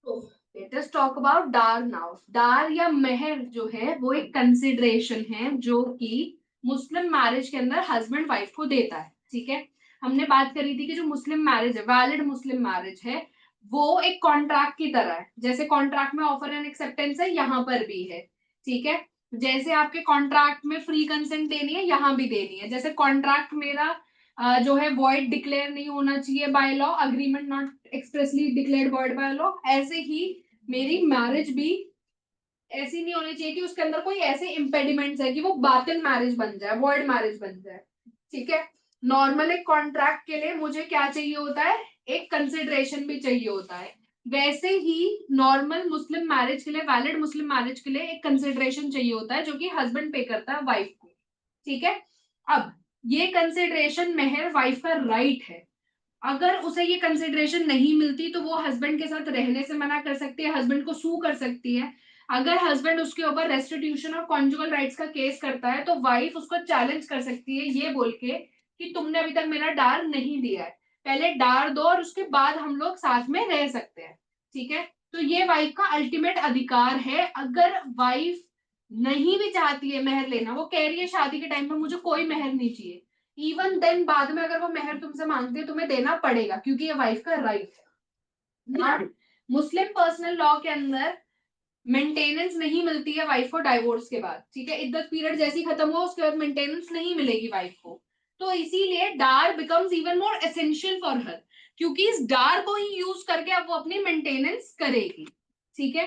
तो let us talk about dower now. Dower या मेहर जो है वो एक कंसिडरेशन है जो कि मुस्लिम मैरिज के अंदर हस्बैंड वाइफ को देता है। ठीक है, हमने बात करी थी कि जो मुस्लिम मैरिज है, वैलिड मुस्लिम मैरिज है, वो एक कॉन्ट्रैक्ट की तरह है। जैसे कॉन्ट्रैक्ट में ऑफर एंड एक्सेप्टेंस है, यहाँ पर भी है। ठीक है, जैसे आपके कॉन्ट्रैक्ट में फ्री कंसेंट देनी है, यहाँ भी देनी है। जैसे कॉन्ट्रैक्ट मेरा जो है वॉइड डिक्लेयर नहीं होना चाहिए by law, agreement not expressly declared void by law, ऐसे ही मेरी मैरिज भी ऐसी नहीं होनी चाहिए कि उसके अंदर कोई ऐसे इम्पेडिमेंट्स है कि वो बातिल मैरिज बन जाए, वॉइड मैरिज बन जाए। ठीक है, नॉर्मल एक कॉन्ट्रैक्ट के लिए मुझे क्या चाहिए होता है, एक कंसिडरेशन भी चाहिए होता है। वैसे ही नॉर्मल मुस्लिम मैरिज के लिए, वैलिड मुस्लिम मैरिज के लिए एक कंसिडरेशन चाहिए होता है जो कि हस्बैंड पे करता है वाइफ को। ठीक है, अब ये कंसिडरेशन मेहर वाइफ का राइट है। अगर उसे ये कंसिडरेशन नहीं मिलती तो वो हस्बैंड के साथ रहने से मना कर सकती है, हस्बैंड को सू कर सकती है। अगर हस्बैंड उसके ऊपर रेस्टिट्यूशन और कॉन्जुगल राइट्स का केस करता है तो वाइफ उसको चैलेंज कर सकती है ये बोल के कि तुमने अभी तक मेरा डार नहीं दिया है, पहले डार दो और उसके बाद हम लोग साथ में रह सकते हैं। ठीक है, तो ये वाइफ का अल्टीमेट अधिकार है। अगर वाइफ नहीं भी चाहती है मेहर लेना, वो कह रही है शादी के टाइम पे मुझे कोई मेहर नहीं चाहिए, इवन देन बाद में अगर वो मेहर तुमसे मांगती है तुम्हें देना पड़ेगा, क्योंकि ये वाइफ का राइट है ना। मुस्लिम पर्सनल लॉ के अंदर मेंटेनेंस नहीं मिलती है वाइफ को डाइवोर्स के बाद। ठीक है, इद्दत पीरियड जैसी खत्म हुआ उसके बाद मेंटेनेंस नहीं मिलेगी वाइफ को। तो इसीलिए dower becomes even more essential for her, क्योंकि इस डार को ही यूज करके अब वो अपनी मेंटेनेंस करेगी। ठीक है,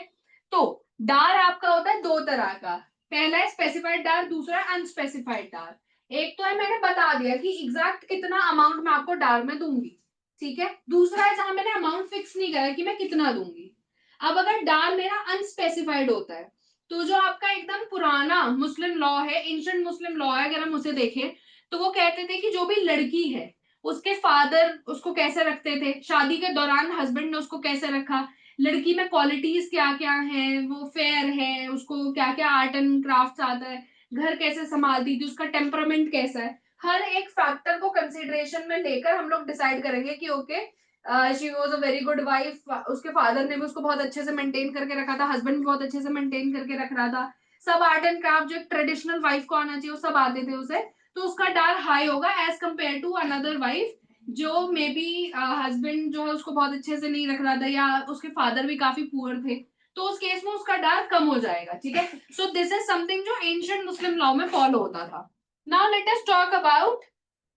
तो डार आपका होता है दो तरह का, पहला है स्पेसिफाइड डार, दूसरा है अनस्पेसिफाइड डार। एक तो है मैंने बता दिया कि एग्जैक्ट कितना अमाउंट मैं आपको डार में दूंगी। ठीक है, दूसरा है जहां मैंने अमाउंट फिक्स नहीं करा कि मैं कितना दूंगी। अब अगर डार मेरा अनस्पेसिफाइड होता है तो जो आपका एकदम पुराना मुस्लिम लॉ है, एंशिएंट मुस्लिम लॉ है, अगर हम उसे देखें तो वो कहते थे कि जो भी लड़की है उसके फादर उसको कैसे रखते थे, शादी के दौरान हस्बैंड ने उसको कैसे रखा, लड़की में क्वालिटीज क्या क्या है, वो फेयर है, उसको क्या क्या आर्ट एंड क्राफ्ट आता है, घर कैसे संभालती थी, उसका टेम्परामेंट कैसा है, हर एक फैक्टर को कंसिडरेशन में लेकर हम लोग डिसाइड करेंगे कि okay she was a very good wife, उसके फादर ने भी उसको बहुत अच्छे से मेंटेन करके रखा था, हस्बैंड भी बहुत अच्छे से मेंटेन करके रख रहा था, सब आर्ट एंड क्राफ्ट जो ट्रेडिशनल वाइफ को आना चाहिए वो सब आते थे उसे, तो उसका डार हाई होगा as compare to another wife जो मे बी हस्बैंड जो है उसको बहुत अच्छे से नहीं रख रहा था या उसके फादर भी काफी पुअर थे, तो उस केस में उसका डार कम हो जाएगा। ठीक है, सो दिस इज समथिंग जो एंशिएंट मुस्लिम लॉ में फॉलो होता था। Now let us talk about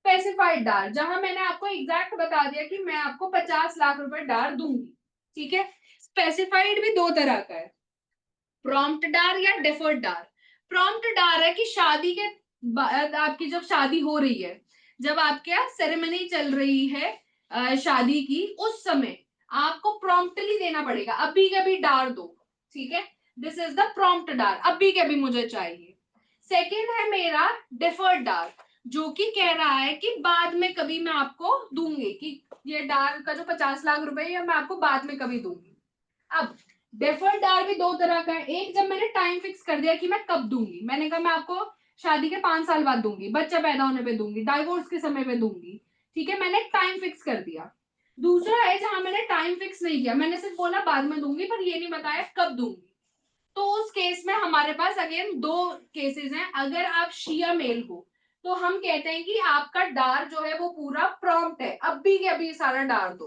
specified dower, जहां मैंने आपको एग्जैक्ट बता दिया कि मैं आपको 50 लाख रुपए डार दूंगी। ठीक है, स्पेसिफाइड भी दो तरह का है, प्रॉम्प्ट डार या डेफर्ड डार। प्रॉम्प्ट डार है कि शादी के बाद, आपकी जब शादी हो रही है, जब आपके यहाँ सेरेमनी चल रही है शादी की, उस समय आपको प्रॉम्प्टली देना पड़ेगा, अभी के अभी डार दो। ठीक है, दिस इज द प्रॉम्प्ट डार, अभी के अभी मुझे चाहिए। सेकेंड है मेरा डिफर्ड डार, जो कि कह रहा है कि बाद में कभी मैं आपको दूंगी, कि ये डार का जो 50 लाख रुपए है मैं आपको बाद में कभी दूंगी। अब डेफर्ड डार भी दो तरह का है, एक जब मैंने टाइम फिक्स कर दिया कि मैं कब दूंगी, मैंने कहा मैं आपको शादी के 5 साल बाद दूंगी, बच्चा पैदा होने पे दूंगी, डाइवोर्स के समय पे दूंगी। ठीक है, मैंने टाइम फिक्स कर दिया। दूसरा है जहां मैंने टाइम फिक्स नहीं किया, मैंने सिर्फ बोला बाद में दूंगी पर ये नहीं बताया कब दूंगी। तो उस केस में हमारे पास अगेन दो केसेस हैं। अगर आप शिया मेल हो तो हम कहते हैं कि आपका डार जो है वो पूरा प्रॉम्प्ट है, अभी के अभी सारा डार दो।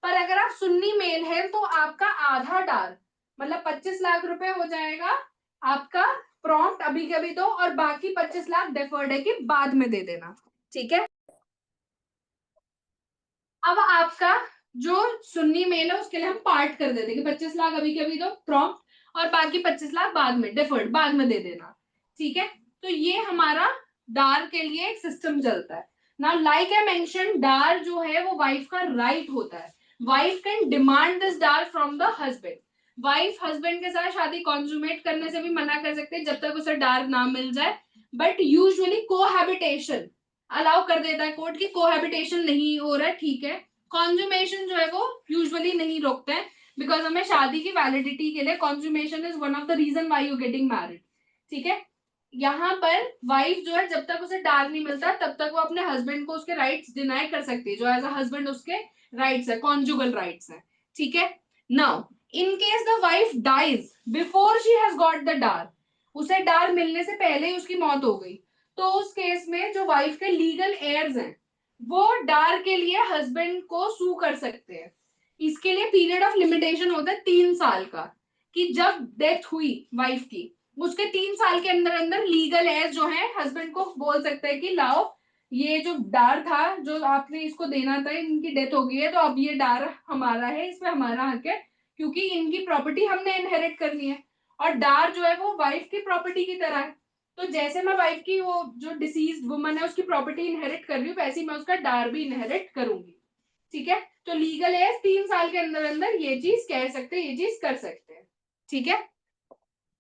पर अगर आप सुन्नी मेल है तो आपका आधा डार, मतलब 25 लाख रुपए हो जाएगा आपका प्रॉम्प्ट अभी के अभी दो, और बाकी 25 लाख डेफर्ड है कि बाद में दे देना। ठीक है, अब आपका जो सुन्नी मेल है उसके लिए हम पार्ट कर देते हैं कि 25 लाख अभी के अभी दो प्रॉम्प्ट, और बाकी 25 लाख बाद में डिफर्ड, बाद में दे देना। ठीक है, तो ये हमारा डार के लिए एक सिस्टम चलता है। नाउ लाइक आई मेंशन, डार जो है वो वाइफ का राइट होता है। Wife can demand this Dar from the husband. Wife husband के साथ शादी कॉन्जुमेट करने से भी मना कर सकते हैं जब तक उसे डार ना मिल जाए, बट यूजुअली कोहैबिटेशन अलाउ कर देता है कोर्ट की, कोहैबिटेशन नहीं हो रहा है, ठीक है, कॉन्जुमेशन जो है वो यूजुअली नहीं रोकते हैं, बिकॉज हमें शादी की वैलिडिटी के लिए consummation is one of the reason why you getting married. ठीक है, यहाँ पर वाइफ जो है जब तक उसे डार नहीं मिलता तब तक वो अपने हस्बैंड को उसके राइट्स डिनाई कर सकती है, जो एज अ हस्बैंड उसके राइट्स है, कॉन्जुगल राइट्स है। ठीक है, now in case the wife dies before she has got the dower, उसे डार मिलने से पहले ही उसकी मौत हो गई, तो उस केस में जो वाइफ के लीगल एयर्स हैं वो डार के लिए हस्बैंड को सू कर सकते हैं। इसके लिए पीरियड ऑफ लिमिटेशन होता है 3 साल का, कि जब डेथ हुई वाइफ की उसके 3 साल के अंदर अंदर लीगल एयर्स जो है हस्बैंड को बोल सकते हैं कि लाओ ये जो डार था जो आपने इसको देना था, इनकी डेथ हो गई है तो अब ये डार हमारा है, इसमें हमारा हक है, क्योंकि इनकी प्रॉपर्टी हमने इनहेरिट करनी है। और डार जो है वो वाइफ की प्रॉपर्टी की तरह है, तो जैसे मैं वाइफ की वो जो डिसीज्ड वुमन है उसकी प्रॉपर्टी इनहेरिट कर रही हूँ, वैसे ही मैं उसका डार भी इनहेरिट करूंगी। ठीक है, तो लीगल एज 3 साल के अंदर अंदर ये चीज कह सकते हैं, ये चीज कर सकते हैं। ठीक है।